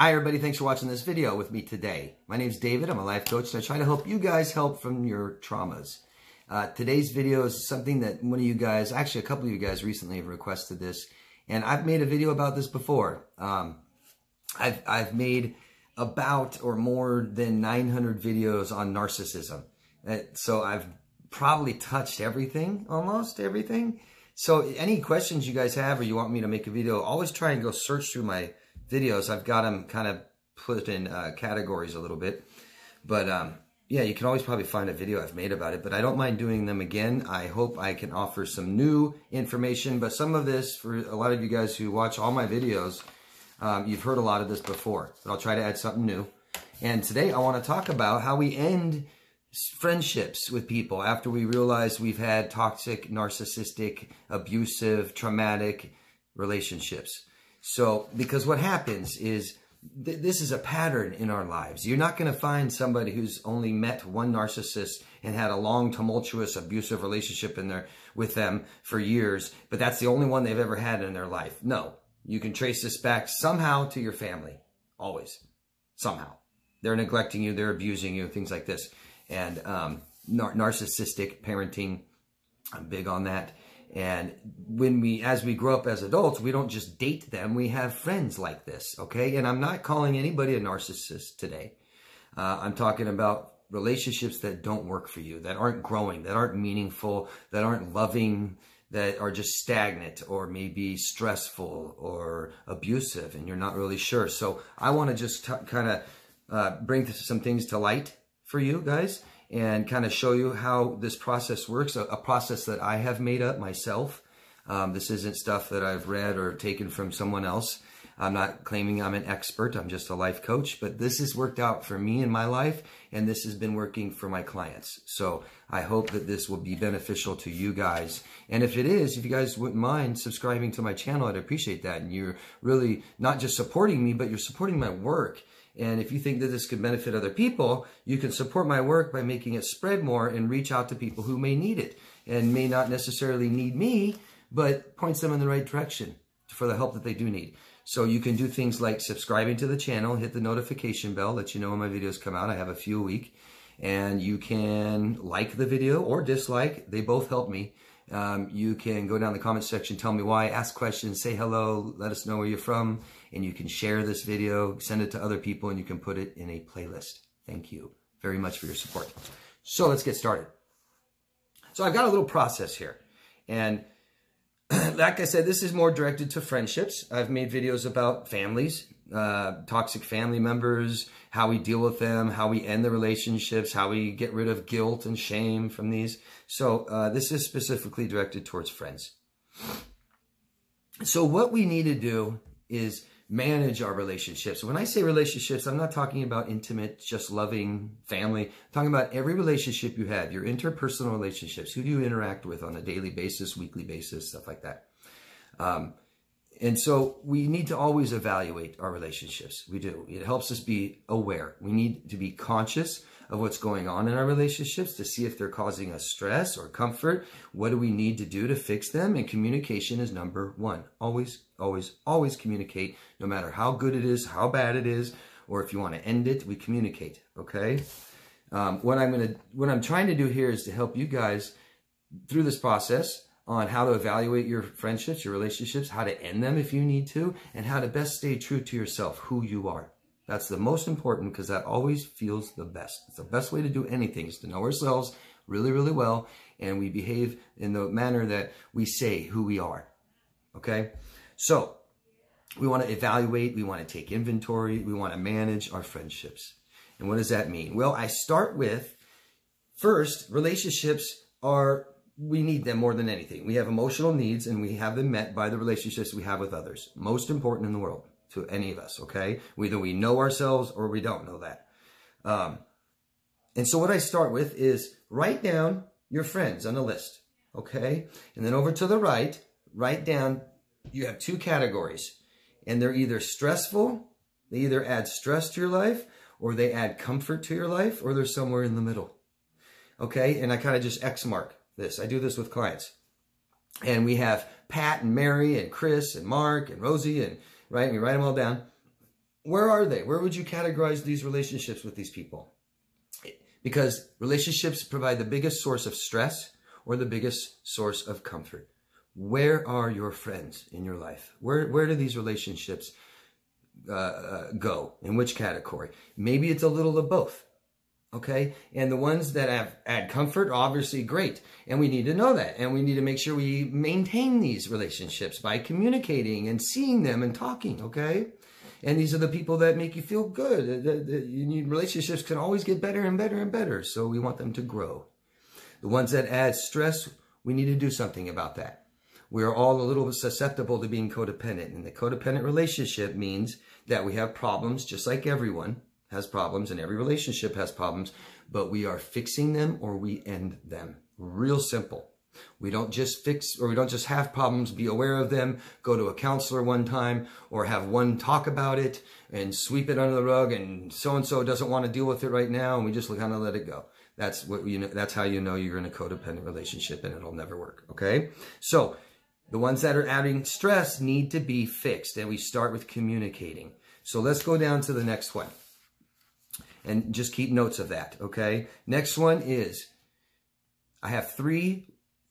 Hi everybody, thanks for watching this video with me today. My name's David, I'm a life coach, and I try to help you guys help from your traumas. Today's video is something that one of you guys, actually a couple of you guys recently have requested this, and I've made a video about this before. I've made about or more than 900 videos on narcissism. So I've probably touched everything, almost everything. So any questions you guys have or you want me to make a video, always try and go search through my videos. I've got them kind of put in categories a little bit. But yeah, you can always probably find a video I've made about it. But I don't mind doing them again. I hope I can offer some new information. But some of this, for a lot of you guys who watch all my videos, you've heard a lot of this before. But I'll try to add something new. And today I want to talk about how we end friendships with people after we realize we've had toxic, narcissistic, abusive, traumatic relationships. So, because what happens is, this is a pattern in our lives. You're not going to find somebody who's only met one narcissist and had a long, tumultuous, abusive relationship with them for years, but that's the only one they've ever had in their life. No, you can trace this back somehow to your family. Always. Somehow. They're neglecting you, they're abusing you, things like this. And narcissistic parenting, I'm big on that. And as we grow up as adults, we don't just date them. We have friends like this, okay? And I'm not calling anybody a narcissist today. I'm talking about relationships that don't work for you, that aren't growing, that aren't meaningful, that aren't loving, that are just stagnant or maybe stressful or abusive, and you're not really sure. So I want to just kind of bring some things to light for you guys and kind of show you how this process works, a process that I have made up myself. This isn't stuff that I've read or taken from someone else. I'm not claiming I'm an expert. I'm just a life coach, but this has worked out for me in my life, and this has been working for my clients. So I hope that this will be beneficial to you guys. And if it is, if you guys wouldn't mind subscribing to my channel, I'd appreciate that. And you're really not just supporting me, but you're supporting my work. And if you think that this could benefit other people, you can support my work by making it spread more and reach out to people who may need it and may not necessarily need me, but points them in the right direction for the help that they do need. So you can do things like subscribing to the channel, hit the notification bell, let you know when my videos come out. I have a few a week. And you can like the video or dislike. They both help me. You can go down the comment section, tell me why, ask questions, say hello, let us know where you're from, and you can share this video, send it to other people, and you can put it in a playlist. Thank you very much for your support. So let's get started. So I've got a little process here. And like I said, this is more directed to friendships. I've made videos about families, toxic family members, how we deal with them, how we end the relationships, how we get rid of guilt and shame from these. So this is specifically directed towards friends. So what we need to do is manage our relationships. When I say relationships, I'm not talking about intimate, just loving family. I'm talking about every relationship you have, your interpersonal relationships. Who do you interact with on a daily basis, weekly basis, stuff like that. And so we need to always evaluate our relationships. We do. It helps us be aware. We need to be conscious of what's going on in our relationships to see if they're causing us stress or comfort. What do we need to do to fix them? And communication is number one. Always, always, always communicate, no matter how good it is, how bad it is, or if you want to end it, we communicate, okay? What I'm trying to do here is to help you guys through this process on how to evaluate your friendships, your relationships, how to end them if you need to, and how to best stay true to yourself, who you are. That's the most important, because that always feels the best. It's the best way to do anything, is to know ourselves really, really well, and we behave in the manner that we say who we are, okay? So we want to evaluate, we want to take inventory, we want to manage our friendships. And what does that mean? Well, I start with, first, relationships we need them more than anything. We have emotional needs, and we have them met by the relationships we have with others. Most important in the world to any of us, okay? Either we know ourselves or we don't know that. And so what I start with is write down your friends on a list, okay? And then over to the right, write down, you have two categories. And they're either stressful, they either add stress to your life, or they add comfort to your life, or they're somewhere in the middle, okay? And I kind of just X mark this. I do this with clients. And we have Pat and Mary and Chris and Mark and Rosie, and right, we write them all down. where are they? Where would you categorize these relationships with these people? Because relationships provide the biggest source of stress or the biggest source of comfort. Where are your friends in your life? Where do these relationships go? In which category? Maybe it's a little of both. Okay. And the ones that add comfort are obviously great. And we need to know that. And we need to make sure we maintain these relationships by communicating and seeing them and talking. Okay. And these are the people that make you feel good. Relationships can always get better and better and better. So we want them to grow. The ones that add stress, we need to do something about that. We are all a little bit susceptible to being codependent. And the codependent relationship means that we have problems, just like everyone has problems and every relationship has problems, but we are fixing them or we end them. Real simple. We don't just fix, or we don't just have problems, be aware of them, go to a counselor one time, or have one talk about it and sweep it under the rug, and so-and-so doesn't want to deal with it right now, and we just kind of let it go. That's what you know. That's how you know you're in a codependent relationship, and it'll never work. Okay? So the ones that are adding stress need to be fixed, and we start with communicating. So let's go down to the next one, and just keep notes of that. Okay? Next one is, I have three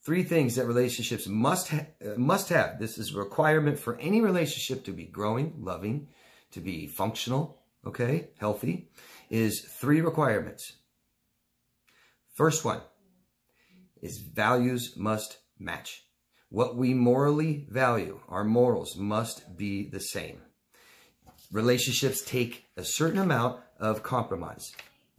things that relationships must have. This is a requirement for any relationship to be growing, loving, to be functional, okay, healthy, is 3 requirements. First one is values must match. What we morally value, our morals must be the same. Relationships take a certain amount of compromise.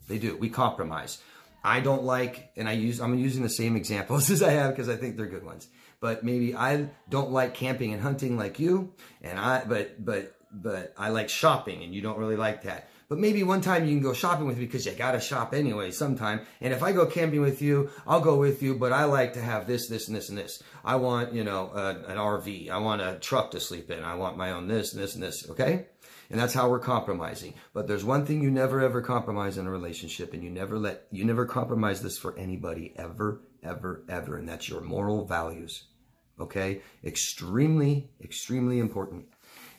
They do. We compromise. I don't like, and I'm using the same examples as I have because I think they're good ones. But maybe I don't like camping and hunting like you, and but I like shopping and you don't really like that. But maybe one time you can go shopping with me because you gotta shop anyway sometime. And if I go camping with you, I'll go with you, but I like to have this, this, and this, and this. I want, an RV. I want a truck to sleep in. I want my own this, and this, and this, okay? And that's how we're compromising. But there's one thing you never, ever compromise in a relationship, and you never compromise this for anybody, ever, ever, ever, and that's your moral values, okay? Extremely, extremely important.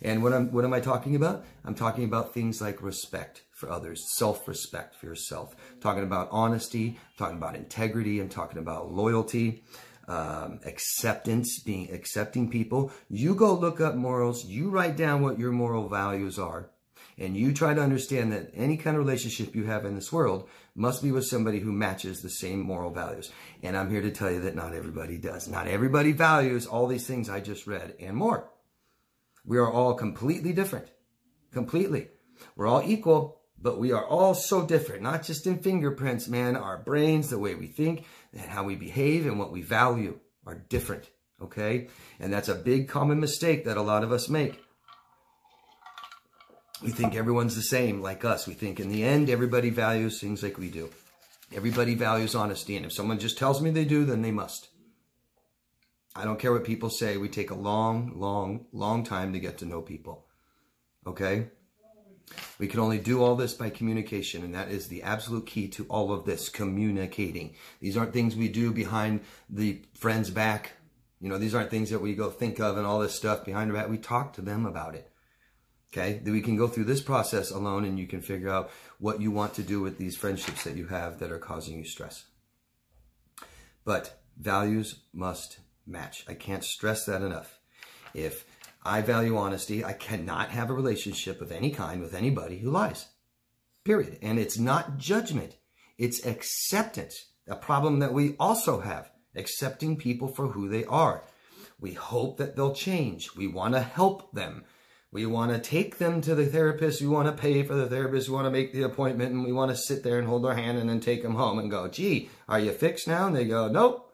And what am I talking about? I'm talking about things like respect for others, self-respect for yourself. I'm talking about honesty, I'm talking about integrity, I'm talking about loyalty, acceptance, accepting people. You go look up morals, you write down what your moral values are, and you try to understand that any kind of relationship you have in this world must be with somebody who matches the same moral values. And I'm here to tell you that not everybody does. Not everybody values all these things I just read and more. We are all completely different. Completely. We're all equal, but we are all so different. Not just in fingerprints, man. Our brains, the way we think, and how we behave, and what we value are different. Okay? And that's a big common mistake that a lot of us make. We think everyone's the same like us. We think in the end, everybody values things like we do. Everybody values honesty. And if someone just tells me they do, then they must. I don't care what people say. We take a long, long, long time to get to know people. Okay? We can only do all this by communication, and that is the absolute key to all of this, communicating. These aren't things we do behind the friend's back. These aren't things that we go think of and all this stuff behind their back. We talk to them about it. Okay? Then we can go through this process alone, and you can figure out what you want to do with these friendships that you have that are causing you stress. But values must match. I can't stress that enough. If I value honesty, I cannot have a relationship of any kind with anybody who lies. Period. And it's not judgment. It's acceptance. A problem that we also have. Accepting people for who they are. We hope that they'll change. We want to help them. We want to take them to the therapist. We want to pay for the therapist. We want to make the appointment, and we want to sit there and hold their hand and then take them home and go, gee, are you fixed now? And they go, nope.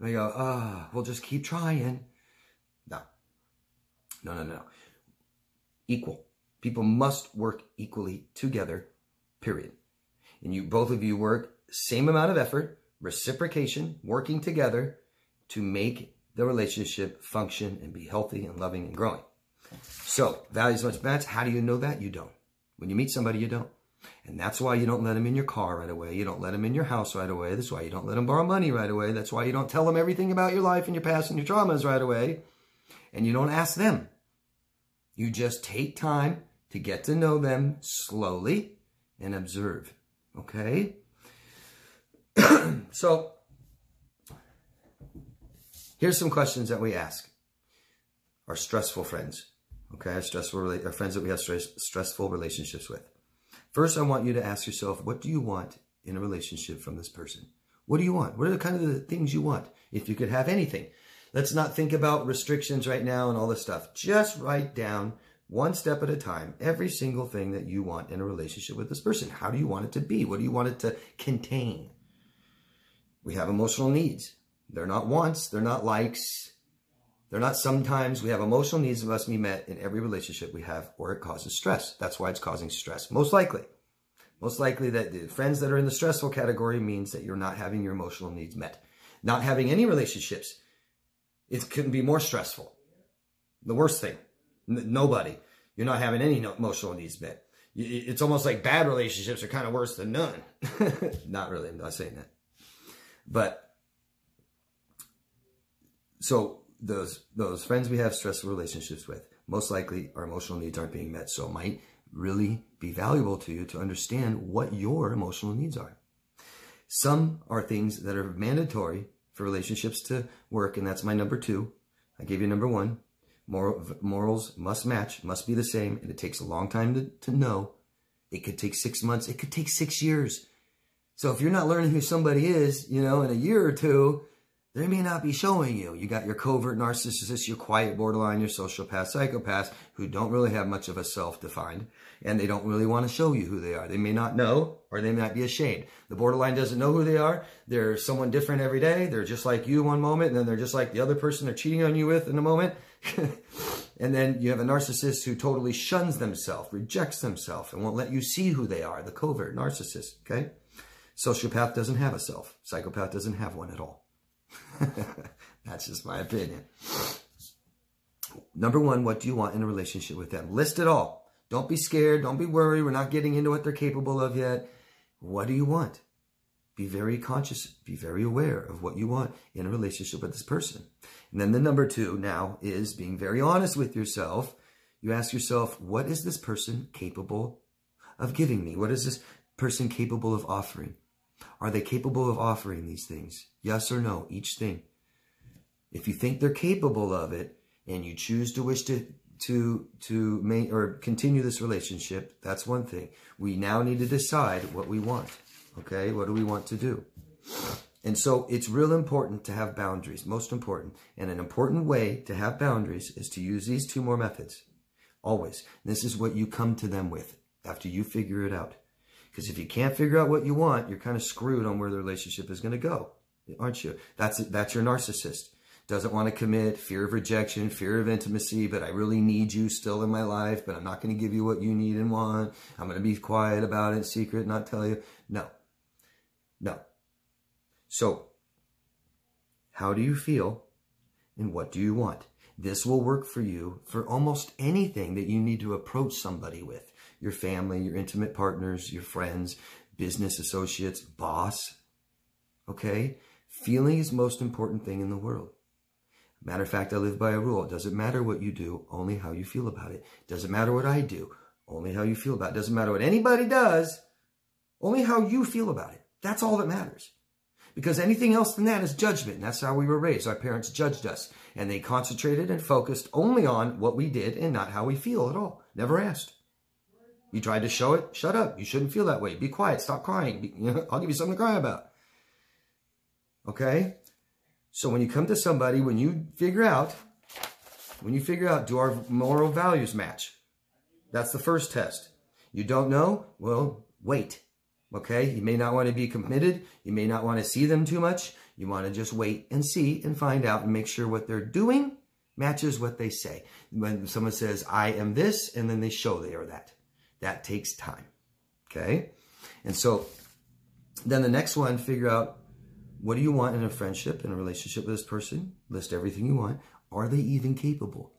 And they go, we'll just keep trying. No. Equal. People must work equally together, period. And both of you work same amount of effort, reciprocation, working together to make the relationship function and be healthy and loving and growing. So, values must match. How do you know that? You don't. When you meet somebody, you don't. And that's why you don't let them in your car right away. You don't let them in your house right away. That's why you don't let them borrow money right away. That's why you don't tell them everything about your life and your past and your traumas right away. And you don't ask them. You just take time to get to know them slowly and observe. Okay? So, here's some questions that we ask our stressful friends. Okay? Our friends that we have stressful relationships with. First, I want you to ask yourself, what do you want in a relationship from this person? What do you want? What are the kind of the things you want? If you could have anything. Let's not think about restrictions right now and all this stuff. Just write down one step at a time every single thing that you want in a relationship with this person. How do you want it to be? What do you want it to contain? We have emotional needs. They're not wants. They're not likes. They're not sometimes. We have emotional needs that must be met in every relationship we have, or it causes stress. That's why it's causing stress. Most likely. Most likely that the friends that are in the stressful category means that you're not having your emotional needs met. Not having any relationships, it can be more stressful. The worst thing, nobody. You're not having any emotional needs met. It's almost like bad relationships are kind of worse than none. Not really, I'm not saying that. But, so those friends we have stressful relationships with, most likely our emotional needs aren't being met. So it might really be valuable to you to understand what your emotional needs are. Some are things that are mandatory for relationships to work, and that's my number 2. I gave you number 1. Morals must match, must be the same, and it takes a long time to know. It could take 6 months. It could take 6 years. So if you're not learning who somebody is, in a year or 2, they may not be showing you. You got your covert narcissists, your quiet borderline, your sociopath, psychopaths who don't really have much of a self-defined, and they don't really want to show you who they are. They may not know, or they might be ashamed. The borderline doesn't know who they are. They're someone different every day. They're just like you one moment, and then they're just like the other person they're cheating on you with in a moment. And then you have a narcissist who totally shuns themselves, rejects themselves, and won't let you see who they are, the covert narcissist, okay? Sociopath doesn't have a self. Psychopath doesn't have one at all. That's just my opinion. Number 1, what do you want in a relationship with them? List it all. Don't be scared. Don't be worried. We're not getting into what they're capable of yet. What do you want? Be very conscious. Be very aware of what you want in a relationship with this person. And then the number 2 now is being very honest with yourself. You ask yourself, what is this person capable of giving me? What is this person capable of offering? Are they capable of offering these things? Yes or no, each thing. If you think they're capable of it and you choose to wish to continue this relationship, that's one thing. We now need to decide what we want. Okay, what do we want to do? And so it's real important to have boundaries, most important. And an important way to have boundaries is to use these 2 more methods. Always. This is what you come to them with after you figure it out. Because if you can't figure out what you want, you're kind of screwed on where the relationship is going to go, aren't you? That's your narcissist. Doesn't want to commit, fear of rejection, fear of intimacy, but I really need you still in my life, but I'm not going to give you what you need and want. I'm going to be quiet about it, secret, not tell you. No. No. So, how do you feel and what do you want? This will work for you for almost anything that you need to approach somebody with. Your family, your intimate partners, your friends, business associates, boss. Okay? Feeling is the most important thing in the world. Matter of fact, I live by a rule. It doesn't matter what you do, only how you feel about it. It doesn't matter what I do, only how you feel about it. It doesn't matter what anybody does, only how you feel about it. That's all that matters. Because anything else than that is judgment. And that's how we were raised. Our parents judged us. And they concentrated and focused only on what we did and not how we feel at all. Never asked. You tried to show it, shut up. You shouldn't feel that way. Be quiet. Stop crying. I'll give you something to cry about. Okay? So when you come to somebody, when you figure out, do our moral values match? That's the first test. You don't know? Well, wait. Okay? You may not want to be committed. You may not want to see them too much. You want to just wait and see and find out and make sure what they're doing matches what they say. When someone says, I am this, and then they show they are that. That takes time. Okay? And so then the next one, figure out, what do you want in a friendship, in a relationship with this person? List everything you want. Are they even capable?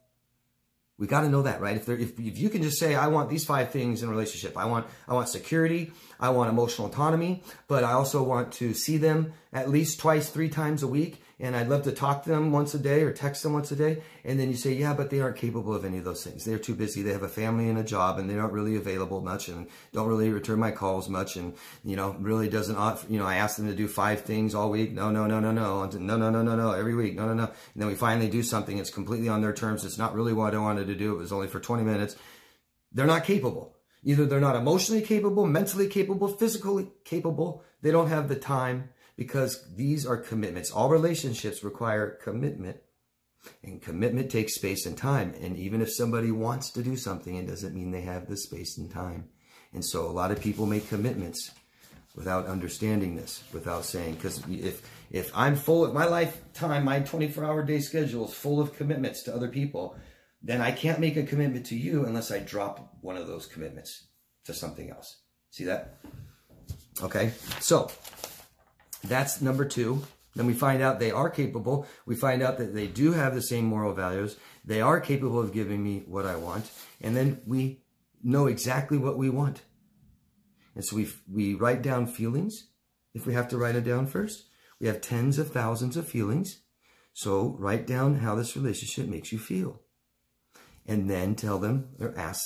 We got to know that, right? If you can just say, I want these 5 things in a relationship. I want security. I want emotional autonomy. But I also want to see them at least 2, 3 times a week. and I'd love to talk to them once a day or text them once a day. And then you say, yeah, but they aren't capable of any of those things. They're too busy. They have a family and a job, and they aren't really available much and don't really return my calls much. And, really doesn't, I asked them to do 5 things all week. No. Every week. No. And then we finally do something. It's completely on their terms. It's not really what I wanted to do. It was only for 20 minutes. They're not capable. Either they're not emotionally capable, mentally capable, physically capable. They don't have the time, because these are commitments. All relationships require commitment, and commitment takes space and time. And even if somebody wants to do something, it doesn't mean they have the space and time. And so a lot of people make commitments without understanding this, without saying, because if I'm full of my lifetime, my 24-hour day schedule is full of commitments to other people, then I can't make a commitment to you unless I drop one of those commitments to something else. See that? Okay, so that's number 2. Then we find out they are capable. We find out that they do have the same moral values. They are capable of giving me what I want. And then we know exactly what we want. And so we write down feelings, if we have to write it down first. We have tens of thousands of feelings. So write down how this relationship makes you feel. And then tell them or ask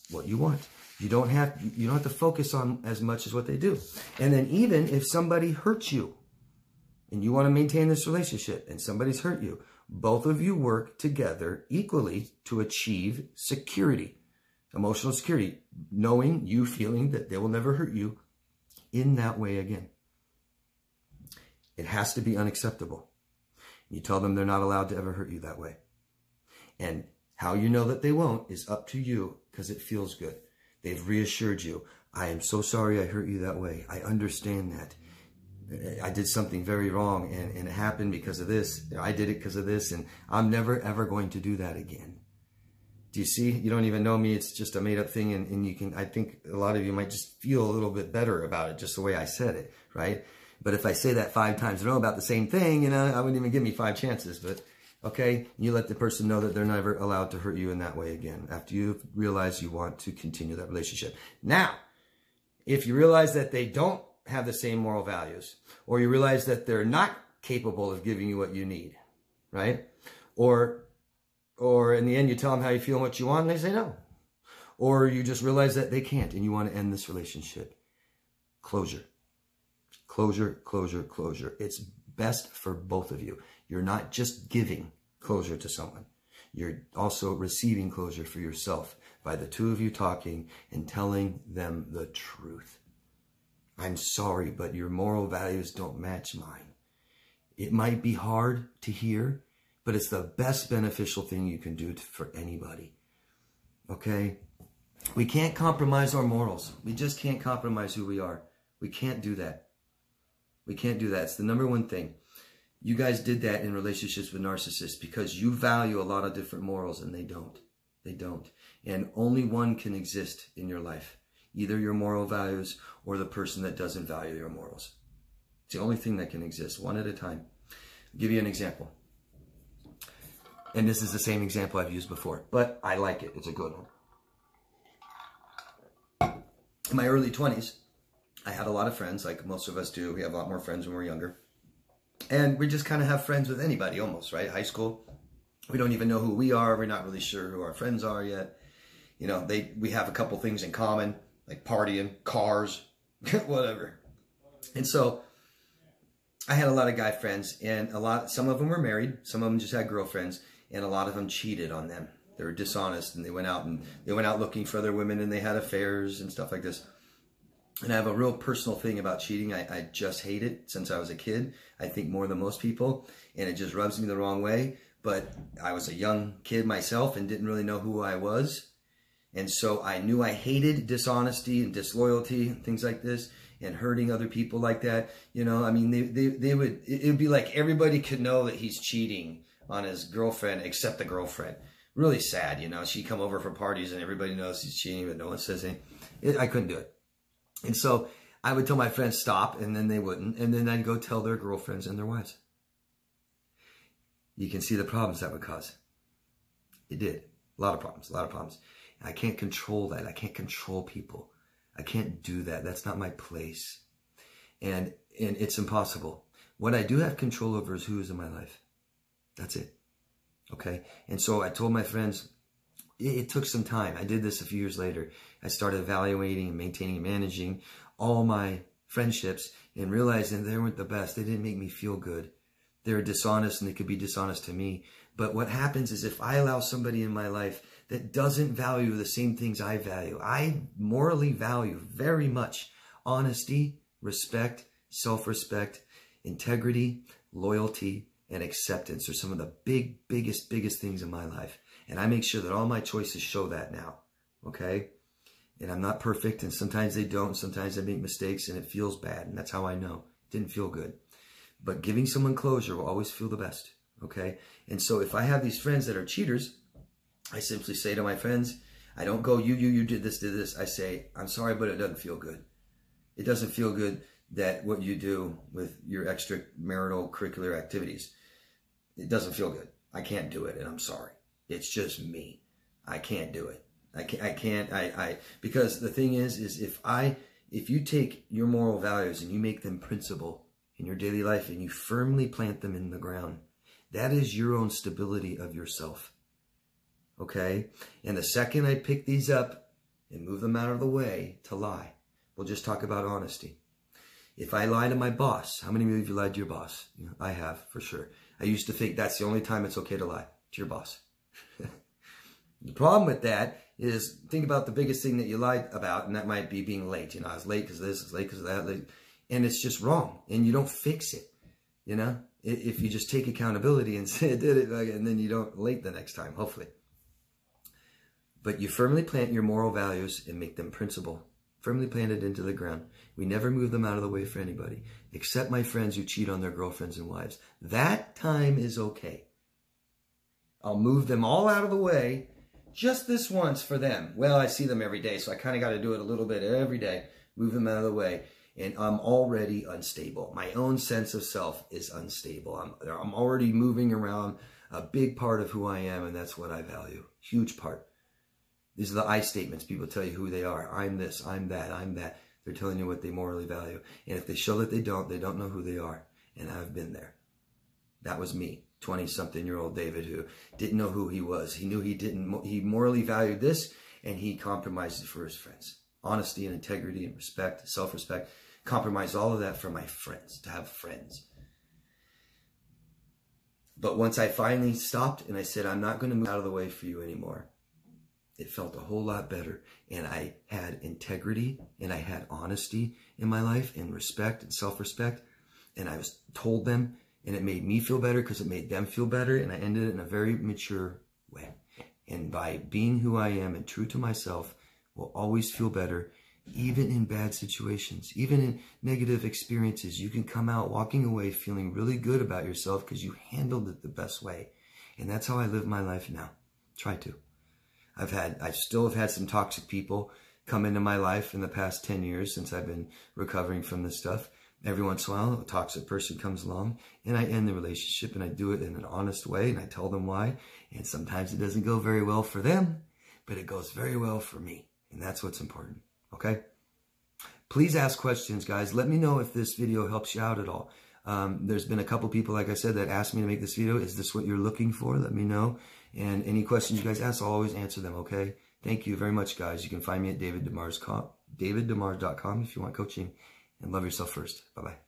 what you want. You don't have to focus on as much as what they do. And then even if somebody hurts you and you want to maintain this relationship and somebody's hurt you, both of you work together equally to achieve security, emotional security, knowing, you feeling that they will never hurt you in that way again. It has to be unacceptable. You tell them they're not allowed to ever hurt you that way. And how you know that they won't is up to you, because it feels good. They've reassured you. I am so sorry I hurt you that way. I understand that. I did something very wrong, and it happened because of this. I did it because of this, and I'm never, ever going to do that again. Do you see? You don't even know me. It's just a made-up thing, and you can, I think a lot of you might just feel a little bit better about it, just the way I said it, right? But if I say that 5 times in a row about the same thing, I wouldn't even give me 5 chances, but... Okay, you let the person know that they're never allowed to hurt you in that way again after you realize you want to continue that relationship. Now, if you realize that they don't have the same moral values, or you realize that they're not capable of giving you what you need, right? Or in the end, you tell them how you feel and what you want, and they say no. Or you just realize that they can't, and you want to end this relationship. Closure. Closure, closure, closure. It's best for both of you. You're not just giving closure to someone. You're also receiving closure for yourself by the 2 of you talking and telling them the truth. I'm sorry, but your moral values don't match mine. It might be hard to hear, but it's the best beneficial thing you can do for anybody. Okay? We can't compromise our morals. We just can't compromise who we are. We can't do that. We can't do that. It's the number 1 thing. You guys did that in relationships with narcissists because you value a lot of different morals, and they don't. They don't. And only one can exist in your life. Either your moral values or the person that doesn't value your morals. It's the only thing that can exist, one at a time. I'll give you an example. And this is the same example I've used before, but I like it. It's a good one. In my early 20s, I had a lot of friends, like most of us do. We have a lot more friends when we're younger. And we just kind of have friends with anybody almost, right? High school, we don't even know who we are. We're not really sure who our friends are yet. We have a couple things in common, like partying, cars, whatever. And so I had a lot of guy friends, and some of them were married. Some of them just had girlfriends, and a lot of them cheated on them. They were dishonest, and they went out looking for other women, and they had affairs and stuff like this. And I have a real personal thing about cheating. I just hate it since I was a kid. I think more than most people, and it just rubs me the wrong way. But I was a young kid myself and didn't really know who I was. And so I knew I hated dishonesty and disloyalty and things like this, and hurting other people like that. It would be like everybody could know that he's cheating on his girlfriend except the girlfriend. Really sad, She'd come over for parties and everybody knows he's cheating, but no one says anything. I couldn't do it. And so I would tell my friends stop, and then they wouldn't. And then I'd go tell their girlfriends and their wives. You can see the problems that would cause. It did. A lot of problems. I can't control that. I can't control people. I can't do that. That's not my place. And it's impossible. What I do have control over is who is in my life. That's it. Okay? And so I told my friends, it took some time. I did this a few years later. I started evaluating and maintaining and managing all my friendships and realizing they weren't the best. They didn't make me feel good. They were dishonest and they could be dishonest to me. But what happens is if I allow somebody in my life that doesn't value the same things I value, I morally value very much honesty, respect, self-respect, integrity, loyalty, and acceptance are some of the biggest things in my life. And I make sure that all my choices show that now, okay? And I'm not perfect, and sometimes they don't. Sometimes I make mistakes, and it feels bad, and that's how I know. It didn't feel good. But giving someone closure will always feel the best, okay? And so if I have these friends that are cheaters, I simply say to my friends, I don't go, you did this. I say, I'm sorry, but it doesn't feel good. It doesn't feel good that what you do with your extramarital curricular activities, it doesn't feel good. I can't do it, and I'm sorry. It's just me. I can't do it. Because the thing is if you take your moral values and you make them principle in your daily life and you firmly plant them in the ground, that is your own stability of yourself. Okay? And the second I pick these up and move them out of the way to lie, we'll just talk about honesty. If I lie to my boss, how many of you lied to your boss? You know, I have, for sure. I used to think that's the only time it's okay to lie to your boss. The problem with that is, think about the biggest thing that you lied about, and that might be being late. You know, I was late because of this, I was late because of that. And it's just wrong, and you don't fix it. You know, if you just take accountability and say I did it, and then you don't late the next time, hopefully. But you firmly plant your moral values and make them principle. Firmly planted into the ground. We never move them out of the way for anybody, except my friends who cheat on their girlfriends and wives. That time is okay. I'll move them all out of the way just this once for them. Well, I see them every day, so I kind of got to do it a little bit every day. Move them out of the way. And I'm already unstable. My own sense of self is unstable. I'm already moving around a big part of who I am, and that's what I value. Huge part. These are the I statements. People tell you who they are. I'm this, I'm that, I'm that. They're telling you what they morally value. And if they show that they don't know who they are. And I've been there. That was me, 20-something-year-old David, who didn't know who he was. He knew he morally valued this, and he compromised it for his friends. Honesty and integrity and respect, self-respect. Compromised all of that for my friends, to have friends. But once I finally stopped and I said, I'm not going to move out of the way for you anymore, it felt a whole lot better. And I had integrity and I had honesty in my life and respect and self-respect. And I was told them, and it made me feel better because it made them feel better. And I ended it in a very mature way. And by being who I am and true to myself, will always feel better, even in bad situations, even in negative experiences. You can come out walking away feeling really good about yourself because you handled it the best way. And that's how I live my life now. Try to. I still have had some toxic people come into my life in the past 10 years since I've been recovering from this stuff. Every once in a while, a toxic person comes along and I end the relationship, and I do it in an honest way, and I tell them why. And sometimes it doesn't go very well for them, but it goes very well for me. And that's what's important. Okay? Please ask questions, guys. Let me know if this video helps you out at all. There's been a couple people, like I said, that asked me to make this video. Is this what you're looking for? Let me know. And any questions you guys ask, I'll always answer them, okay? Thank you very much, guys. You can find me at daviddemars.com if you want coaching. And love yourself first. Bye-bye.